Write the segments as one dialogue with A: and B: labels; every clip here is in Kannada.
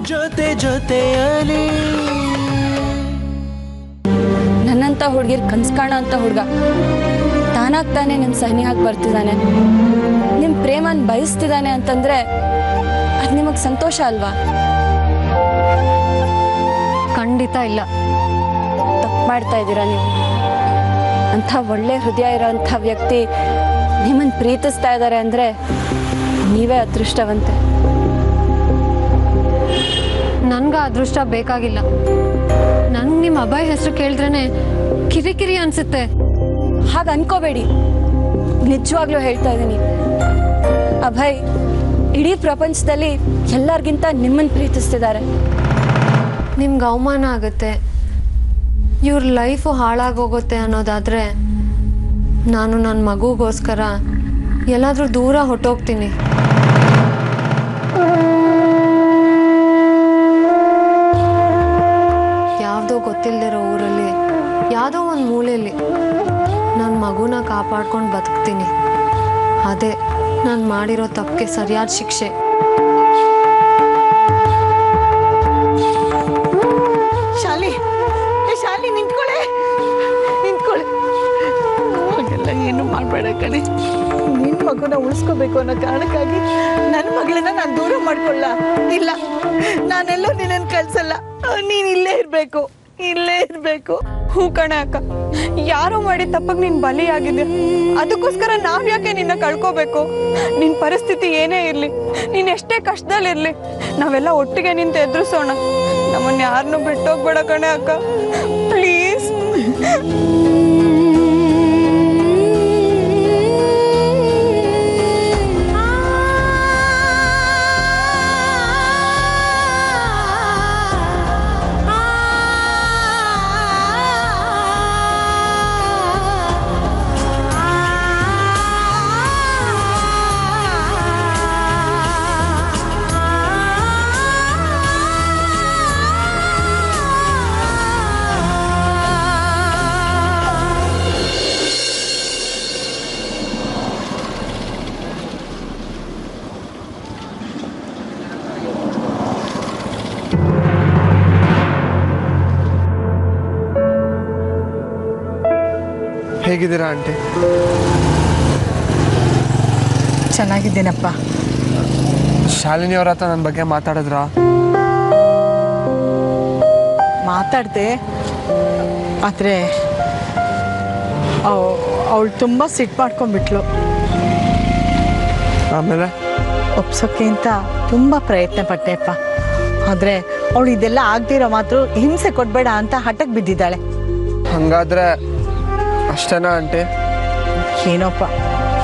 A: ಜೊತೆ ಜೊತೆಯಲಿ
B: ನನ್ನಂತ ಹುಡುಗಿರ್ ಕನ್ಸ್ ಕಾಣೋ ಅಂತ ಹುಡುಗ ತಾನಾಗ್ತಾನೆ ನಿಮ್ಮ ಸಹನಿಯಾಗಿ ಬರ್ತಿದ್ದಾನೆ, ನಿಮ್ಮ ಪ್ರೇಮನ್ ಬಯಸ್ತಿದ್ದಾನೆ ಅಂತಂದ್ರೆ ಅದು ನಿಮಗೆ ಸಂತೋಷ ಅಲ್ವಾ?
C: ಖಂಡಿತ ಇಲ್ಲ.
B: ತಪ್ಪು ಮಾಡ್ತಾ ಇದ್ದೀರಾ ನೀವು. ಅಂಥ ಒಳ್ಳೆ ಹೃದಯ ಇರೋಂಥ ವ್ಯಕ್ತಿ ನಿಮ್ಮನ್ನು ಪ್ರೀತಿಸ್ತಾ ಇದ್ದಾರೆ ಅಂದರೆ ನೀವೇ ಅದೃಷ್ಟವಂತೆ.
C: ನನ್ಗೆ ಅದೃಷ್ಟ ಬೇಕಾಗಿಲ್ಲ. ನನ್ಗೆ ನಿಮ್ಮ ಅಭಯ್ ಹೆಸರು ಕೇಳಿದ್ರೇನೆ ಕಿರಿಕಿರಿ ಅನ್ಸುತ್ತೆ.
B: ಹಾಗೆ ಅನ್ಕೋಬೇಡಿ, ನಿಜವಾಗ್ಲೂ ಹೇಳ್ತಾ ಇದ್ದೀನಿ. ಅಭಯ್ ಇಡೀ ಪ್ರಪಂಚದಲ್ಲಿ ಎಲ್ಲರಿಗಿಂತ ನಿಮ್ಮನ್ನು ಪ್ರೀತಿಸ್ತಿದ್ದಾರೆ.
C: ನಿಮ್ಗೆ ಅವಮಾನ ಆಗುತ್ತೆ, ಇವ್ರ ಲೈಫು ಹಾಳಾಗೋಗುತ್ತೆ ಅನ್ನೋದಾದರೆ ನಾನು ನನ್ನ ಮಗುಗೋಸ್ಕರ ಎಲ್ಲಾದರೂ ದೂರ ಹೊಟ್ಟೋಗ್ತೀನಿ. ಯಾವುದೋ ಗೊತ್ತಿಲ್ಲದಿರೋ ಊರಲ್ಲಿ ಯಾವುದೋ ಒಂದು ಮೂಲೆಯಲ್ಲಿ ನನ್ನ ಮಗುನ ಕಾಪಾಡ್ಕೊಂಡು ಬದುಕ್ತೀನಿ. ಅದೇ ನಾನು ಮಾಡಿರೋ ತಪ್ಪಿಗೆ ಸರಿಯಾದ ಶಿಕ್ಷೆ.
D: ಶಾಲಿ ನಿಂತ್ಕೊಳ್ಳೆ ಹಾಗೆಲ್ಲ ಏನು ಮಾಡಬೇಡ ಕಣೆ. ನಿನ್ನ ಮಗುನ ಉಳಿಸ್ಕೋಬೇಕು ಅನ್ನೋ ಕಾರಣಕ್ಕಾಗಿ ನನ್ನ ಮಗಳನ್ನ ನಾನು ದೂರ ಮಾಡ್ಕೊಳ್ಳ ಇಲ್ಲ. ನಾನೆಲ್ಲೂ ನಿನ್ನನ್ನು ಕಳ್ಸಲ್ಲ. ನೀನು ಇಲ್ಲೇ ಇರಬೇಕು.
E: ಹೂ ಕಣೆ ಅಕ್ಕ, ಯಾರೋ ಮಾಡಿ ತಪ್ಪಿಗೆ ನೀನು ಬಲಿಯಾಗಿದೆ. ಅದಕ್ಕೋಸ್ಕರ ನಾವ್ ಯಾಕೆ ನಿನ್ನ ಕಳ್ಕೋಬೇಕು? ನಿನ್ನ ಪರಿಸ್ಥಿತಿ ಏನೇ ಇರಲಿ, ನೀನು ಎಷ್ಟೇ ಕಷ್ಟದಲ್ಲಿರಲಿ, ನಾವೆಲ್ಲ ಒಟ್ಟಿಗೆ ನಿಂತು ಎದುರಿಸೋಣ. ನಮ್ಮನ್ನ ಯಾರನ್ನೂ ಬಿಟ್ಟೋಗ್ಬೇಡ ಕಣೆ ಅಕ್ಕ, ಪ್ಲೀಸ್.
F: ಹೇಗಿದ್ದೀರಾ ಆಂಟಿ?
D: ಚೆನ್ನಾಗಿದ್ದೀನಪ್ಪ.
F: ಶಾಲಿನಿ ಅವ್ರ ಹತ್ರ ನನ್ನ ಬಗ್ಗೆ ಮಾತಾಡಿದ್ರಾ?
D: ಮಾತಾಡ್ದೆ, ಆದರೆ ಅವಳು ತುಂಬ ಸಿಟ್ಟು ಮಾಡ್ಕೊಂಡ್ಬಿಟ್ಲು.
F: ಆಮೇಲೆ
D: ಒಪ್ಸೋಕ್ಕೆ ಅಂತ ತುಂಬ ಪ್ರಯತ್ನ ಪಟ್ಟೆಪ್ಪ. ಆದರೆ ಅವಳು ಇದೆಲ್ಲ ಆಗದಿರೋ ಮಾತ್ರ ಹಿಂಸೆ ಕೊಡಬೇಡ ಅಂತ ಹಠಕ್ಕೆ ಬಿದ್ದಿದ್ದಾಳೆ.
F: ಹಂಗಾದ್ರೆ ಅಷ್ಟೇನಾ ಆಂಟಿ?
D: ಏನೋಪ್ಪ,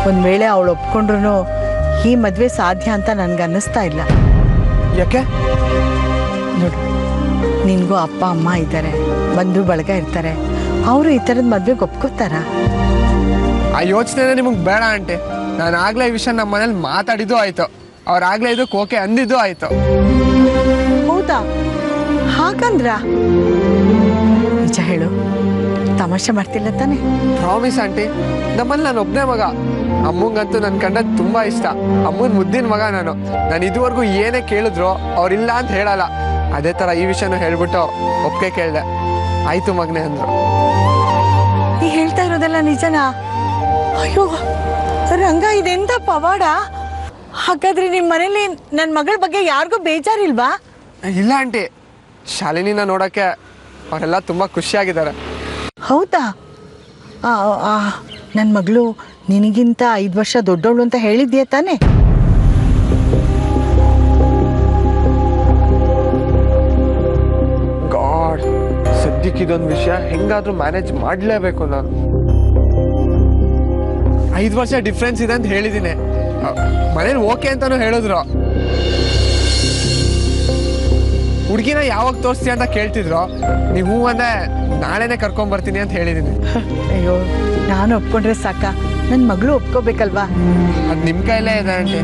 D: ಒಂದು ವೇಳೆ ಅವಳು ಒಪ್ಕೊಂಡ್ರು ಈ ಮದುವೆ ಸಾಧ್ಯ ಅಂತ ನನಗೆ ಅನ್ನಿಸ್ತಾ ಇಲ್ಲ.
F: ಯಾಕೆ?
D: ನೋಡು, ನಿನಗೂ ಅಪ್ಪ ಅಮ್ಮ ಇದ್ದಾರೆ, ಬಂಧು ಬಳಗ ಇರ್ತಾರೆ. ಅವರು ಈ ಥರದ ಮದುವೆಗೆ ಒಪ್ಕೋತಾರ?
F: ಆ ಯೋಚನೆ ನಿಮಗೆ ಬೇಡ ಆಂಟಿ. ನಾನು ಆಗ್ಲೇ ಈ ವಿಷಯ ನಮ್ಮ ಮನೇಲಿ ಮಾತಾಡಿದ್ದು ಆಯ್ತು, ಅವ್ರಾಗ್ಲೇ ಇದಕ್ಕೆ ಓಕೆ ಅಂದಿದ್ದು ಆಯ್ತು.
D: ಹೌದಾ? ಹಾಗಂದ್ರ ನಿಜ ಹೇಳು, ತಮಾಷೆ ಮಾಡ್ತಿಲ್ಲ ತಾನೆ?
F: Promise aunty. ನಮ್ಮಲ್ಲಿ ನಾನು ಒಬ್ಬನೇ ಮಗ. ಅಮ್ಮಂಗಂತೂ ನನ್ನ ಕಂಡ ತುಂಬಾ ಇಷ್ಟ. ಅಮ್ಮನ ಮುದ್ದಿನ ಮಗ ನಾನು ಇದುವರೆಗೂ ಏನೇ ಕೇಳಿದ್ರು ಅವ್ರಿಲ್ಲ ಅಂತ ಹೇಳಲ್ಲ. ಅದೇ ಥರ ಈ ವಿಷಯನೂ ಹೇಳ್ಬಿಟ್ಟು ಒಪ್ಪಿಗೆ ಕೇಳಿದೆ. ಆಯ್ತು ಮಗನೇ ಅಂದ್ರು.
D: ನೀ ಹೇಳ್ತಾ ಇರೋದೆಲ್ಲ ನಿಜನಾ? ಅಯ್ಯೋ ರಂಗ, ಇದೆಂತ ಪವಾಡ. ಹಾಗಾದ್ರೆ ನಿಮ್ಮ ಮನೇಲಿ ನನ್ನ ಮಗಳ ಬಗ್ಗೆ ಯಾರಿಗೂ ಬೇಜಾರಿಲ್ವಾ?
F: ಇಲ್ಲ ಆಂಟಿ, ಶಾಲಿನಿನ ನೋಡೋಕ್ಕೆ ಅವರೆಲ್ಲ ತುಂಬ ಖುಷಿಯಾಗಿದ್ದಾರೆ.
D: ಹೌದಾ? ನನ್ನ ಮಗಳು ನಿನಗಿಂತ 5 ವರ್ಷ ದೊಡ್ಡವಳು ಅಂತ ಹೇಳಿದ್ಯಾ ತಾನೆ?
F: ಗಾಡ್, ಸದ್ಯಕ್ಕೆ ಇದೊಂದು ವಿಷಯ ಹೆಂಗಾದ್ರೂ ಮ್ಯಾನೇಜ್ ಮಾಡಲೇಬೇಕು ನಾನು. 5 ವರ್ಷ ಡಿಫ್ರೆನ್ಸ್ ಇದೆ ಅಂತ ಹೇಳಿದ್ದೀನಿ. ಮನೇಲಿ ಓಕೆ ಅಂತಾನು ಹೇಳಿದ್ರು. ಹುಡುಗಿನ ಯಾವಾಗ ತೋರಿಸ್ತೀಯ ಅಂತ ಕೇಳ್ತಿದ್ರು. ನೀವು ಹೂ ಅಂದ್ರೆ ನಾಳೆನೆ ಕರ್ಕೊಂಡ್ಬರ್ತೀನಿ ಅಂತ ಹೇಳಿದ್ದೀನಿ.
D: ಅಯ್ಯೋ, ನಾನು ಒಪ್ಕೊಂಡ್ರೆ ಸಾಕ? ನನ್ನ ಮಗಳು ಒಪ್ಕೋಬೇಕಲ್ವಾ?
F: ಅದು ನಿಮ್ಮ ಕೈಲೇ ಇದೆ ಆಂಟಿ.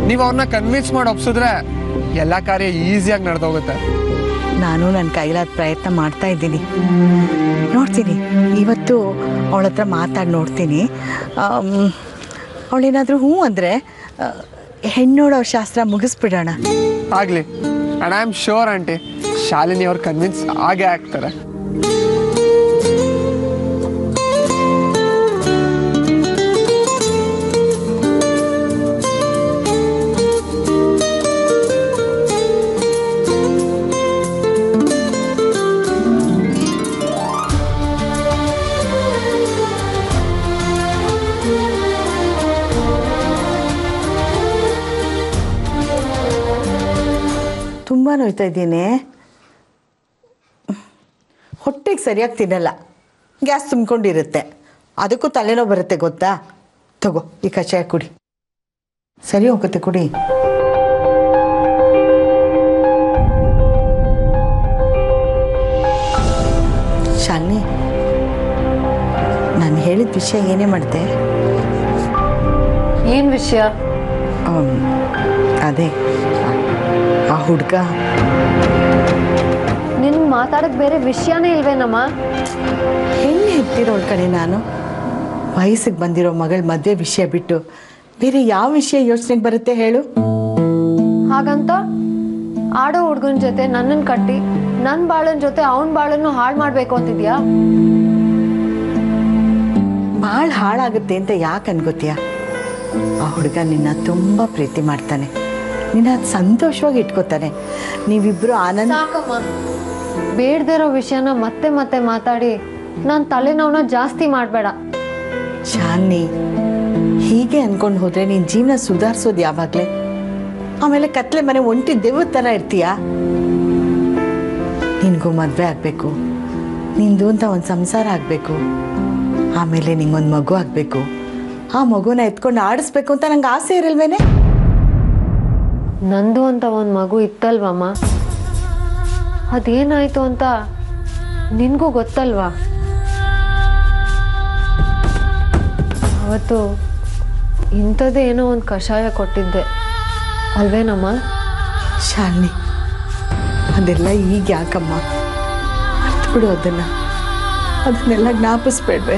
F: ನೀವು ಅವ್ರನ್ನ ಕನ್ವಿನ್ಸ್ ಮಾಡಿ ಒಪ್ಸಿದ್ರೆ ಎಲ್ಲ ಕಾರ್ಯ ಈಸಿಯಾಗಿ ನಡೆದೋಗುತ್ತೆ.
D: ನಾನು ನನ್ನ ಕೈಲಾದ ಪ್ರಯತ್ನ ಮಾಡ್ತಾ ಇದ್ದೀನಿ. ನೋಡ್ತೀನಿ, ಇವತ್ತು ಅವಳ ಹತ್ರ ಮಾತಾಡಿ ನೋಡ್ತೀನಿ. ಅವಳೇನಾದರೂ ಹ್ಞೂ ಅಂದರೆ ಹೆಣ್ಣೋಡೋ ಶಾಸ್ತ್ರ ಮುಗಿಸ್ಬಿಡೋಣ.
F: ಆಗಲಿ, and I am sure aunty Shalini ಅವ್ರು ಕನ್ವಿನ್ಸ್ ಆಗೇ ಆಗ್ತಾರೆ.
D: ತುಂಬ ನೋಯ್ತಾ ಇದ್ದೀನಿ. ಹೊಟ್ಟೆಗೆ ಸರಿಯಾಗಿ ತಿನ್ನಲ್ಲ, ಗ್ಯಾಸ್ ತುಂಬಿಕೊಂಡಿರುತ್ತೆ, ಅದಕ್ಕೂ ತಲೆನೋವು ಬರುತ್ತೆ ಗೊತ್ತಾ. ತಗೋ ಈ ಕಷಾಯ ಕುಡಿ, ಸರಿ ಹೋಗುತ್ತೆ ಕುಡಿ. ಶಾಲಿನಿ, ನಾನು ಹೇಳಿದ ವಿಷಯ ಏನೇ ಮಾಡಿದೆ?
C: ಏನು ವಿಷಯ?
D: ಅದೇ ಆ ಹುಡುಗ.
C: ನಿನ್ ಮಾತಾಡಕ್ ಬೇರೆ ವಿಷಯನೇ ಇಲ್ವೇನಮ್ಮ?
D: ಹೆಣ್ಣು ಹೆತ್ತಿರೋಳ್ ಕಡೆ ನಾನು. ವಯಸ್ಸಿಗೆ ಬಂದಿರೋ ಮಗಳ ಮದುವೆ ವಿಷಯ ಬಿಟ್ಟು ಬೇರೆ ಯಾವ ವಿಷಯ ಯೋಚನೆಗೆ ಬರುತ್ತೆ ಹೇಳು?
C: ಹಾಗಂತ ಆಡೋ ಹುಡ್ಗನ ಜೊತೆ ನನ್ನನ್ನು ಕಟ್ಟಿ ನನ್ನ ಬಾಳನ್ ಜೊತೆ ಅವನ ಬಾಳನ್ನು ಹಾಳು ಮಾಡ್ಬೇಕು ಅಂತಿದ್ಯಾ?
D: ಭಾಳ ಹಾಳಾಗುತ್ತೆ ಅಂತ ಯಾಕೆ ಅನ್ಕೋತೀಯ? ಆ ಹುಡುಗ ನಿನ್ನ ತುಂಬ ಪ್ರೀತಿ ಮಾಡ್ತಾನೆ, ನಿನ್ನ ಸಂತೋಷವಾಗಿ ಇಟ್ಕೋತಾನೆ. ನೀವಿಬ್ರು ಆನಂದ.
C: ಸಾಕಮ್ಮ, ಬೇಡದೇ ಇರೋ ವಿಷಯನ ಮತ್ತೆ ಮತ್ತೆ ಮಾತಾಡಿ ನನ್ನ ತಲೆನೋವನ್ನ ಜಾಸ್ತಿ ಮಾಡಬೇಡ.
D: ಶಾಲಿನಿ, ಹೀಗೆ ಅನ್ಕೊಂಡು ಹೋದ್ರೆ ನಿನ್ನ ಜೀವನ ಸುಧಾರಿಸೋದು ಯಾವಾಗಲೇ? ಆಮೇಲೆ ಕತ್ಲೆ ಮನೆ ಒಂಟಿ ದೇವ್ರ ಥರ ಇರ್ತೀಯ. ನಿನಗೂ ಮದುವೆ ಆಗಬೇಕು, ನಿಂದು ಅಂತ ಒಂದು ಸಂಸಾರ ಆಗಬೇಕು, ಆಮೇಲೆ ನಿಂಗೊಂದು ಮಗು ಆಗಬೇಕು. ಆ ಮಗುನ ಎತ್ಕೊಂಡು ಆಡಿಸ್ಬೇಕು ಅಂತ ನಂಗೆ ಆಸೆ ಇರಲ್ವೇನೆ?
C: ನಂದು ಅಂತ ಒಂದು ಮಗು ಇತ್ತಲ್ವಮ್ಮ, ಅದೇನಾಯ್ತು ಅಂತ ನಿನಗೂ ಗೊತ್ತಲ್ವಾ? ಅವತ್ತು ಇಂಥದ್ದೇ ಏನೋ ಒಂದು ಕಷಾಯ ಕೊಟ್ಟಿದ್ದೆ ಅಲ್ವೇನಮ್ಮ?
D: ಶಾಲಿನಿ, ಅದೆಲ್ಲ ಈಗ ಯಾಕಮ್ಮ? ಅರ್ಥ ಬಿಡು ಅದನ್ನೆಲ್ಲ ಜ್ಞಾಪಿಸ್ಬೇಡ್ವೆ.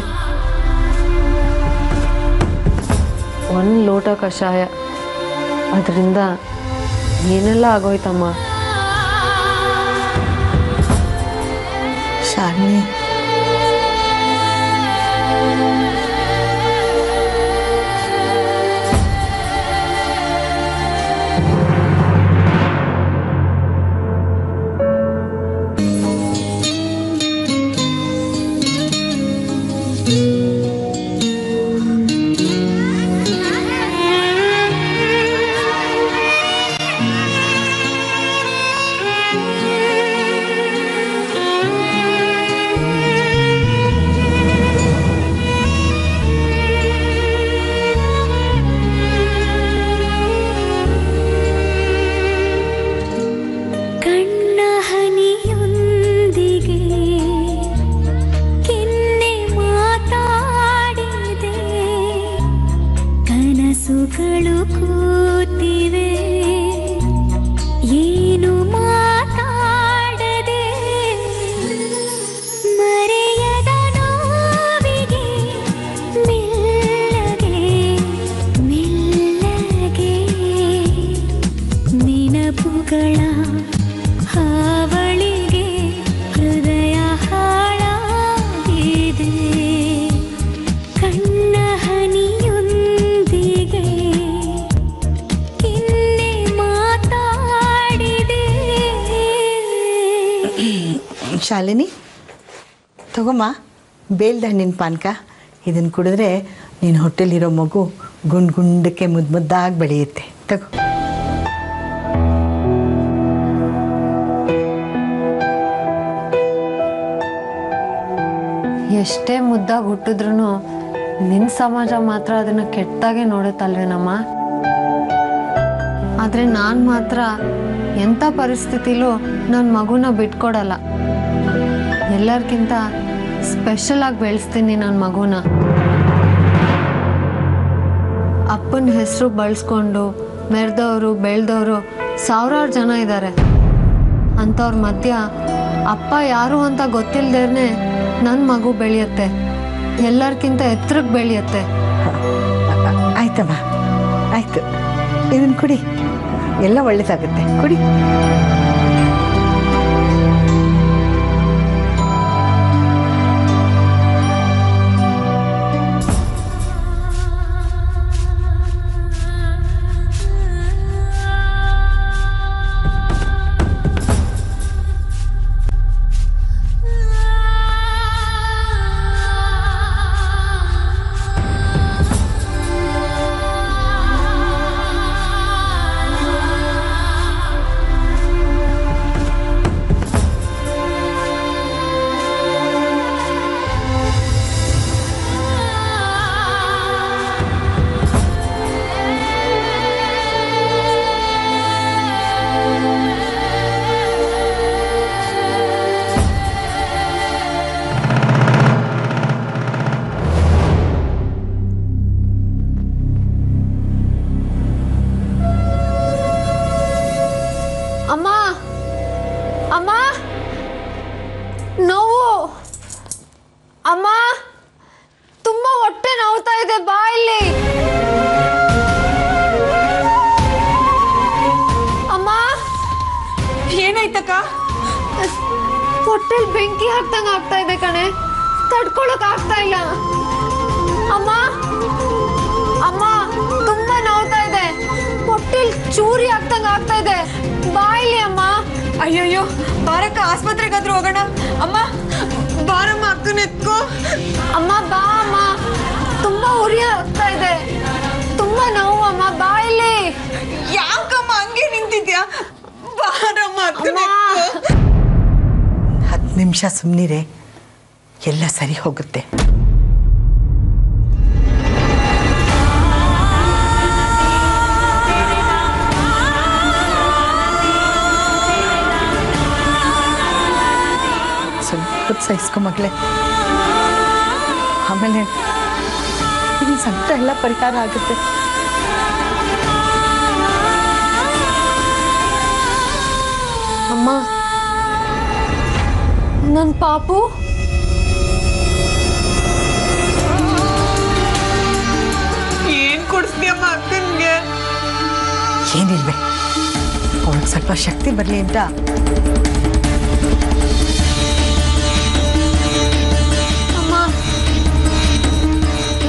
C: ಒಂದು ಲೋಟ ಕಷಾಯ, ಅದರಿಂದ ಏನೆಲ್ಲ ಆಗೋಯ್ತಮ್ಮ.
D: ಶಾಲಿನಿ,
G: ಕನಸುಗಳು ಕೂತಿವೆ ಏನು ಮಾತಾಡದೆ, ಮರೆಯದ ನೋವಿಗೆ ಮೆಲ್ಲಗೆ ಮೆಲ್ಲಗೆ ನೆನಪುಗಳ ಹಾವಳಿಗೆ ಹೃದಯ ಹಾಳಾಗಿದೆ. ಕಣ್ಣ ಹನಿಯೊಂದಿಗೆ ಇನ್ನೇ ಮಾತಾಡಿದೆ.
D: ಶಾಲಿನಿ, ತಗೊಮ್ಮ ಬೇಲ್ದ ಹಣ್ಣಿನ ಪಾನಕ. ಇದನ್ನು ಕುಡಿದ್ರೆ ನಿನ್ನ ಹೊಟ್ಟೆಲಿರೋ ಮಗು ಗುಂಡು ಗುಂಡಕ್ಕೆ ಮುದ್ದಾಗಿ ಬೆಳೆಯುತ್ತೆ. ತಗೋ.
C: ಎಷ್ಟೇ ಮುದ್ದಾಗಿ ಹುಟ್ಟಿದ್ರು ನಿನ್ನ ಸಮಾಜ ಮಾತ್ರ ಅದನ್ನ ಕೆಟ್ಟಾಗೆ ನೋಡುತ್ತಲ್ವೇನಮ್ಮ? ಆದರೆ ನಾನು ಮಾತ್ರ ಎಂಥ ಪರಿಸ್ಥಿತಿಲೂ ನನ್ನ ಮಗುನ ಬಿಟ್ಕೊಡಲ್ಲ. ಎಲ್ಲರಿಗಿಂತ ಸ್ಪೆಷಲ್ ಆಗಿ ಬೆಳೆಸ್ತೀನಿ ನನ್ನ ಮಗುನ. ಅಪ್ಪನ ಹೆಸರು ಬಳಸ್ಕೊಂಡು ಮೆರೆದವರು ಬೆಳೆದವರು ಸಾವಿರಾರು ಜನ ಇದ್ದಾರೆ. ಅಂಥವ್ರ ಮಧ್ಯ ಅಪ್ಪ ಯಾರು ಅಂತ ಗೊತ್ತಿಲ್ಲದೇನೆ ನನ್ನ ಮಗು ಬೆಳೆಯುತ್ತೆ, ಎಲ್ಲರಿಗಿಂತ ಎತ್ತರಕ್ಕೆ ಬೆಳೆಯುತ್ತೆ.
D: ಆಯ್ತಮ್ಮ, ಆಯ್ತು, ಇದನ್ನು ಕುಡಿ, ಎಲ್ಲ ಒಳ್ಳೇದಾಗುತ್ತೆ, ಕುಡಿ.
C: ಅಮ್ಮ ನೋವು ಅಮ್ಮ ತುಂಬಾ ಹೊಟ್ಟೆ ನೋವ್ತಾ ಇದೆ ಬಾ ಇಲ್ಲಿ ಅಮ್ಮ
E: ಏನಾಯ್ತಕ್ಕ
C: ಹೊಟ್ಟೆಲ್ ಬೆಂಕಿ ಹಾಕ್ದಂಗ ಆಗ್ತಾ ಇದೆ ಕಣೆ ತಡ್ಕೊಳಕ್ ಆಗ್ತಾ ಇಲ್ಲ ಅಮ್ಮ ಅಮ್ಮ ತುಂಬಾ ನೋವ್ತಾ ಇದೆ ಹೊಟ್ಟೆಲ್ ಚೂರಿ ಹಾಕ್ದಂಗ ಆಗ್ತಾ ಇದೆ ಬಾ ಇಲ್ಲಿ ಅಮ್ಮ
E: ಅಯ್ಯಯ್ಯೋ ಬಾರಕ್ಕ ಆಸ್ಪತ್ರೆಗಾದ್ರೂ ಹೋಗೋಣ ಅಮ್ಮ ಬಾರಮ್ಮ ಅಕ್ಕನ ಎತ್ಕೋ
C: ಅಮ್ಮ ಬಾ ಅಮ್ಮ ತುಂಬಾ ಉರಿ ಆಗ್ತಾ ಇದೆ ತುಂಬಾ ನೋವು ಅಮ್ಮ ಬಾ ಇಲ್ಲಿ
E: ಯಾಕಮ್ಮ ಹಂಗೆ ನಿಂತಿದ್ಯಾ ಬಾರಮ್ಮ ಅಕ್ಕನ ಎತ್ಕೋ
D: 10 ನಿಮಿಷ ಸುಮ್ಮನಿರೆ ಎಲ್ಲ ಸರಿ ಹೋಗುತ್ತೆ ಸ್ವಲ್ಪ ಸಹಿಸ್ಕೊ ಮಗಳೇ ಆಮೇಲೆ ಈ ಸಂಕಟ ಎಲ್ಲ ಪರಿಹಾರ ಆಗುತ್ತೆ
C: ಅಮ್ಮ ನನ್ ಪಾಪು
E: ಏನ್ ಕೊಡಿಸ್ತೀಯಮ್ಮ ಅಕ್ಕನ್ಗೆ
D: ಏನಿಲ್ವೇ ಅವಳಿಗೆ ಸ್ವಲ್ಪ ಶಕ್ತಿ ಬರಲಿ ಅಂತ
C: ಅಮ್ಮ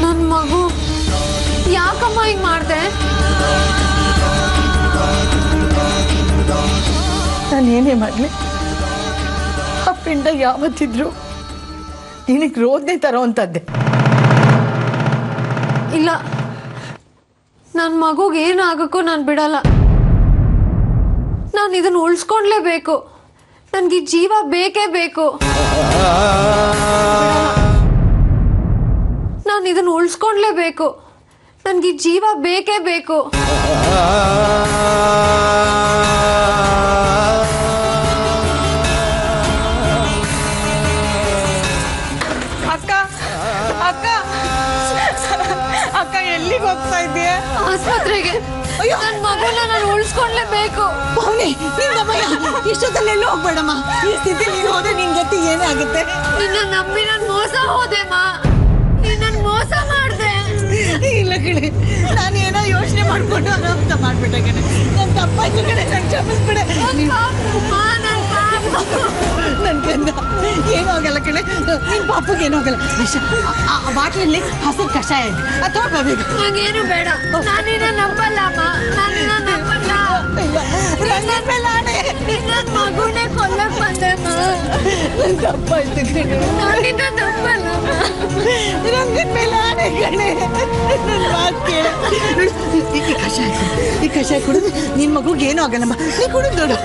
C: ನನ್ ಮಗು ಯಾಕಮ್ಮ ಹಿಂಗ್ ಮಾಡ್ದೆ
D: ನಾನೇನೇ ಮಾಡಲಿ ಆ ಪಿಂಡ ಯಾವತ್ತಿದ್ರು ನಿನಗೆ ರೋದನೆ ತರೋ ಅಂತದ್ದೆ
C: ಇಲ್ಲ ನನ್ನ ಮಗುಗೆ ಏನಾಗಕ್ಕೂ ನಾನು ಬಿಡಲ್ಲ ನಾನು ಇದನ್ನು ಉಳಿಸ್ಕೊಂಡ್ಲೇಬೇಕು ನನಗೆ ಜೀವ ಬೇಕೇ ಬೇಕು ನಾನು ಇದನ್ನು ಉಳಿಸ್ಕೊಂಡ್ಲೇಬೇಕು ನನಗೆ ಜೀವ ಬೇಕೇ ಬೇಕು
E: ಅಕ್ಕ ಅಕ್ಕ ಅಕ್ಕ ಎಲ್ಲಿಗೆ ಹೋಗ್ತಾ ಇದೀಯ
C: ಆಸ್ಪತ್ರೆಗೆ ನನ್ನ ಮಗುನ ನಾನು ಉಳಿಸ್ಕೊಂಡ್ಲೇಬೇಕು
D: ಪೌನಿ ನಿಂದಮ್ಮಯ್ಯ ಇಷ್ಟೊತ್ತಲ್ಲೆಲ್ಲೂ ಹೋಗ್ಬೇಡಮ್ಮ ಈ ಸ್ಥಿತಿ ನೀನು ಹೋದ್ರೆ ನಿನ್ ಗತಿ ಏನೇ ಆಗುತ್ತೆ
C: ನಿನ್ನ ನಂಬಿ ನಾನು ಮೋಸ ಹೋದೆಮ್ಮ ನಿನ್ನ ಮೋಸ ಮಾಡಿದೆ
D: ಇಲ್ಲ ಕಣೆ ನಾನು ಏನೋ ಯೋಚನೆ ಮಾಡ್ಕೊಂಡು ಅನಾಹುತ ಮಾಡ್ಬಿಟ್ಟೆ ಕಣೆ ನನ್ನ ತಪ್ಪಾಯ್ತು ಕಣೆ ನಂಗೆ ಕ್ಷಮಿಸ್ಬಿಡೆ ನನ್ನ ಗಂಧ ಏನೂ ಆಗಲ್ಲ ಕಣೆ ನಿನ್ನ ಪಾಪಗೆ ಏನೂ ಆಗಲ್ಲ ವಿಷ ಆ ಬಾಟ್ಲಲ್ಲಿ ಹಸಿರು ಕಷಾಯ ಇದೆ ಅದು ತಗೋಬೇಕು
C: ನಂಗೇನು ಬೇಡ ನಾನಿನ್ನ ನಂಬಲ್ಲ ಅಮ್ಮ ನಾನಿನ್ನ ನಂಬಲ್ಲ
D: ರಂಗನ ಮೇಲೆ ಆಣೆ
C: ನಿನ್ನ ಮಗುನೇ ಕೊಲ್ಲಕ್ ಬಂದೆಮ್ಮ
D: ನನ್ನ ತಪ್ಪಾಯ್ತು ಕಣೆ
C: ನಾನಿನ್ನ ನಂಬಲ್ಲ
D: ರಂಗನ ಮೇಲೆ ಆಣೆ ಕಣೆ ನನ್ನ ಮಾತು ಕೇಳ ಈ ಕಷಾಯ ಕುಡಿದು ನಿನ್ನ ಮಗುಗೆ ಏನೂ ಆಗಲ್ಲಮ್ಮ ನೀ ಕುಡಿದು ನೋಡು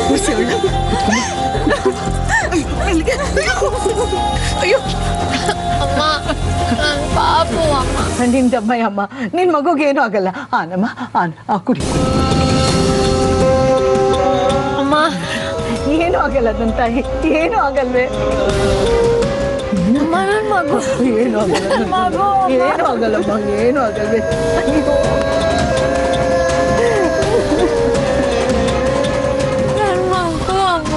D: ಕುಡಿಸಿ ಒಳ್ಳೆ ಅಯ್ಯೋ
C: ಅಮ್ಮ ನನ್ನ ಪಾಪು ಅಮ್ಮ
D: ನಿನ್ ದಮ್ಮಯ್ಯ ಅಮ್ಮ ನಿನ್ ಮಗುಗೆ ಏನೂ ಆಗಲ್ಲ ಆನಮ್ಮ ಕುಡಿ
C: ಅಮ್ಮ
D: ಏನೂ ಆಗಲ್ಲ ನನ್ನ ತಾಯಿ ಏನೂ ಆಗಲ್ವೇ
C: ಅಮ್ಮ ನನ್ನ ಮಗು
D: ಏನೂ ಆಗಲ್ಲ
C: ಮಗು
D: ಏನೂ ಆಗಲ್ಲಮ್ಮ ಏನೂ ಆಗಲ್ವೇ ಅಯ್ಯೋ
C: ನನ್ನ ಮಗು ಅಮ್ಮ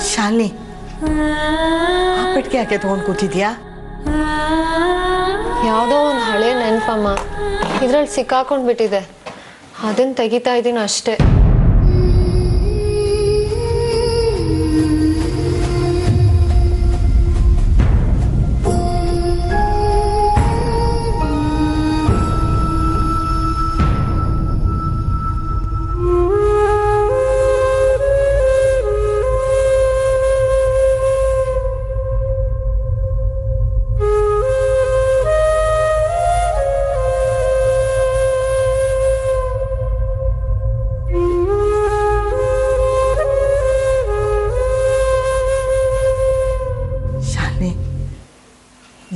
D: ಶಾಲಿನಿ ಆ ಪೆಟ್ಟಿಗೆ ಯಾಕೆ ತಗೊಂಡು ಕೂತಿದ್ಯಾ
C: ಯಾವುದೋ ಒಂದು ಹಳೆ ನೆನಪಮ್ಮ ಇದ್ರಲ್ಲಿ ಸಿಕ್ಕಾಕೊಂಡ್ಬಿಟ್ಟಿದೆ ಅದನ್ನ ತೆಗಿತಾ ಇದ್ದೀನಿ ಅಷ್ಟೇ.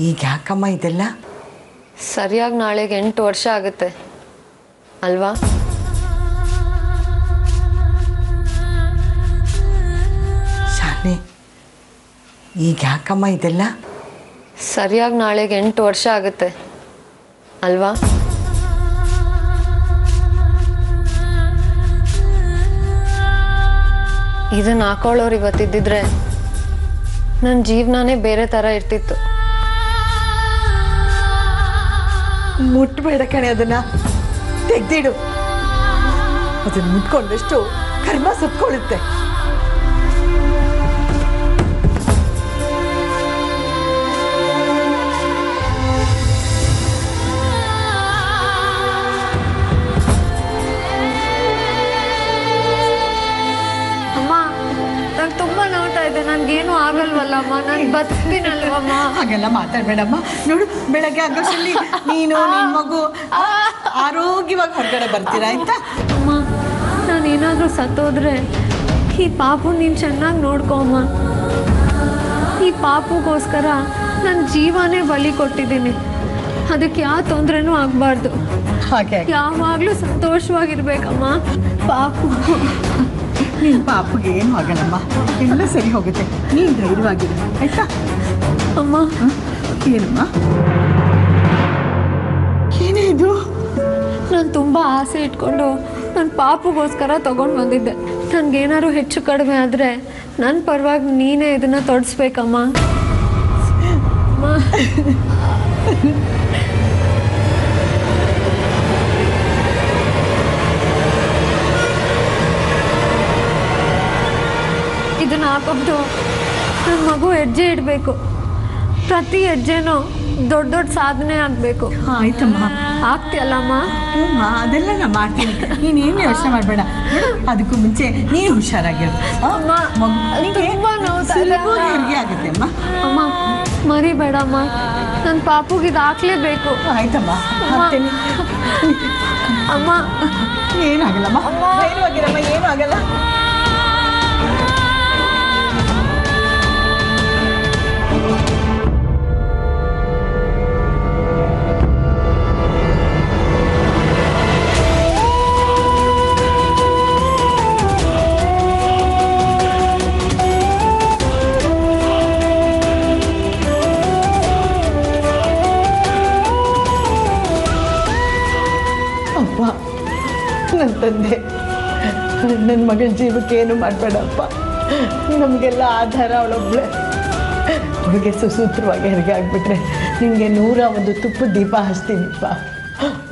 D: ಈಗ ಯಾಕಮ್ಮ ಇದೆಲ್ಲ?
C: ಸರಿಯಾಗಿ ನಾಳೆಗೆ 8 ವರ್ಷ ಆಗುತ್ತೆ ಅಲ್ವಾ?
D: ಶಾಲೆ, ಈಗ ಯಾಕಮ್ಮ ಇದೆಲ್ಲ?
C: ಸರಿಯಾಗಿ ನಾಳೆಗೆ 8 ವರ್ಷ ಆಗುತ್ತೆ ಅಲ್ವಾ? ಇದನ್ನ ಹಾಕೊಳ್ಳೋರು ಇವತ್ತಿದ್ದಿದ್ರೆ ನನ್ನ ಜೀವನನೇ ಬೇರೆ ಥರ ಇರ್ತಿತ್ತು.
D: ಮುಟ್ಬೇಡ ಕಣೆ, ಅದನ್ನ ತೆಗ್ದಿಡು. ಅದನ್ನ ಮುಟ್ಕೊಂಡಷ್ಟು ಕರ್ಮ ಸುತ್ಕೊಳ್ಳುತ್ತೆ.
C: ನನಗೇನು ಆಗಲ್ವಲ್ಲಮ್ಮ, ನಾನು ಬದುಕ್ತೀನಲ್ವಮ್ಮ.
D: ಹಾಗೆಲ್ಲ ಮಾತಾಡ್ಬೇಡಮ್ಮ. ನೋಡು, ಬೆಳಗ್ಗೆ ಆಗೋಷ್ಟರಲ್ಲಿ ನೀನು ನಿನ್ನ ಮಗು ಆರೋಗ್ಯವಾಗಿ ಹೊರಗಡೆ ಬರ್ತೀರಾ ಆಯ್ತಾ?
C: ಅಮ್ಮ, ನಾನೇನಾದರೂ ಸತ್ತೋದ್ರೆ ಈ ಪಾಪು ನೀನು ಚೆನ್ನಾಗಿ ನೋಡ್ಕೊಮ್ಮ. ಈ ಪಾಪುಗೋಸ್ಕರ ನನ್ನ ಜೀವನೇ ಬಲಿ ಕೊಟ್ಟಿದ್ದೀನಿ. ಅದಕ್ಕೆ ಯಾವ ತೊಂದರೆನೂ ಆಗಬಾರ್ದು.
D: ಹಾಗೆ
C: ಯಾವಾಗಲೂ ಸಂತೋಷವಾಗಿರ್ಬೇಕಮ್ಮ. ಪಾಪು
D: ನಿನ್ನ ಪಾಪುಗೆ ಏನು ಆಗಲ್ಲಮ್ಮ, ಎಲ್ಲ ಸರಿ ಹೋಗುತ್ತೆ. ನೀನು ಧೈರ್ಯವಾಗಿರು ಆಯ್ತಾ?
C: ಅಮ್ಮ,
D: ಏನಮ್ಮ, ಏನೇ ಇದು?
C: ನಾನು ತುಂಬ ಆಸೆ ಇಟ್ಕೊಂಡು ನನ್ನ ಪಾಪುಗೋಸ್ಕರ ತೊಗೊಂಡು ಬಂದಿದ್ದೆ. ನನಗೇನಾದ್ರು ಹೆಚ್ಚು ಕಡಿಮೆ ಆದರೆ ನನ್ನ ಪರವಾಗಿ ನೀನೇ ಇದನ್ನು ತೊಡಸ್ಬೇಕಮ್ಮ. ಇದನ್ನು ಹಾಕೊಂಡು ನನ್ನ ಮಗು ಹೆಜ್ಜೆ ಇಡಬೇಕು. ಪ್ರತಿ ಹೆಜ್ಜೆನೂ ದೊಡ್ಡ ದೊಡ್ಡ ಸಾಧನೆ ಆಗಬೇಕು.
D: ಆಯ್ತಮ್ಮ,
C: ಆಗ್ತಿಯಲ್ಲಮ್ಮ?
D: ಅದೆಲ್ಲ ನಾನು ಮಾಡ್ತೀನಿ, ನೀನೇನು ಯೋಚನೆ ಮಾಡಬೇಡ. ಅದಕ್ಕೂ ಮುಂಚೆ ನೀನು ಹುಷಾರಾಗಿರು. ಹೆರಿಗೆ ಆಗುತ್ತೆ ಅಮ್ಮ.
C: ಅಮ್ಮ, ಮರಿಬೇಡಮ್ಮ, ನನ್ನ ಪಾಪುಗೆ ಇದು ಹಾಕ್ಲೇಬೇಕು.
D: ಆಯ್ತಮ್ಮ,
C: ಅಮ್ಮ.
D: ಏನಾಗಲ್ಲಮ್ಮ, ಧೈರ್ಯವಾಗಿರಮ್ಮ, ಏನೂ ಆಗಲ್ಲ. ಅಪ್ಪ, ನನ್ನ ತಂದೆ, ನನ್ನ ಮಗಳ ಜೀವಕ್ಕೆ ಏನು ಮಾಡಬೇಡಪ್ಪ. ನಮಗೆಲ್ಲ ಆಧಾರ ಅವಳೊಬ್ಳೆ. ಅವಳಿಗೆ ಸುಸೂತ್ರವಾಗಿ ಹೆರಿಗೆ ಆಗಿಬಿಟ್ರೆ ನಿನಗೆ 101 ತುಪ್ಪದ ದೀಪ ಹಚ್ತೀನಿಪ್ಪ.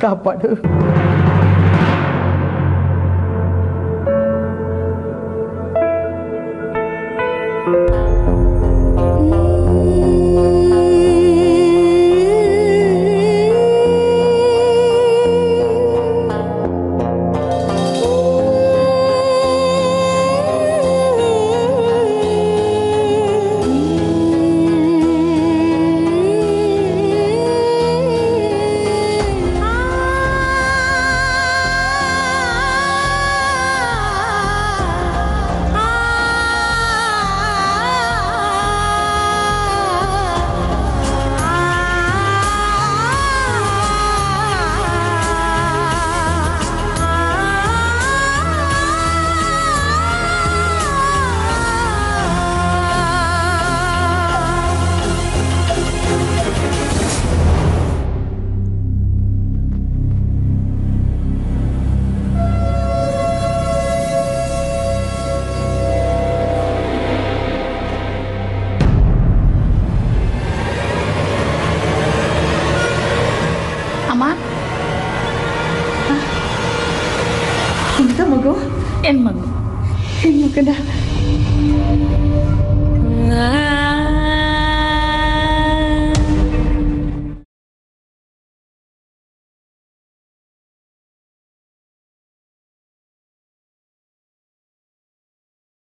D: ಕಾಪಾಡು. ಎಂತ ಮಗು
H: ಹೆಣ್ಮಗು
D: ಹೆಣ್ಮಗನ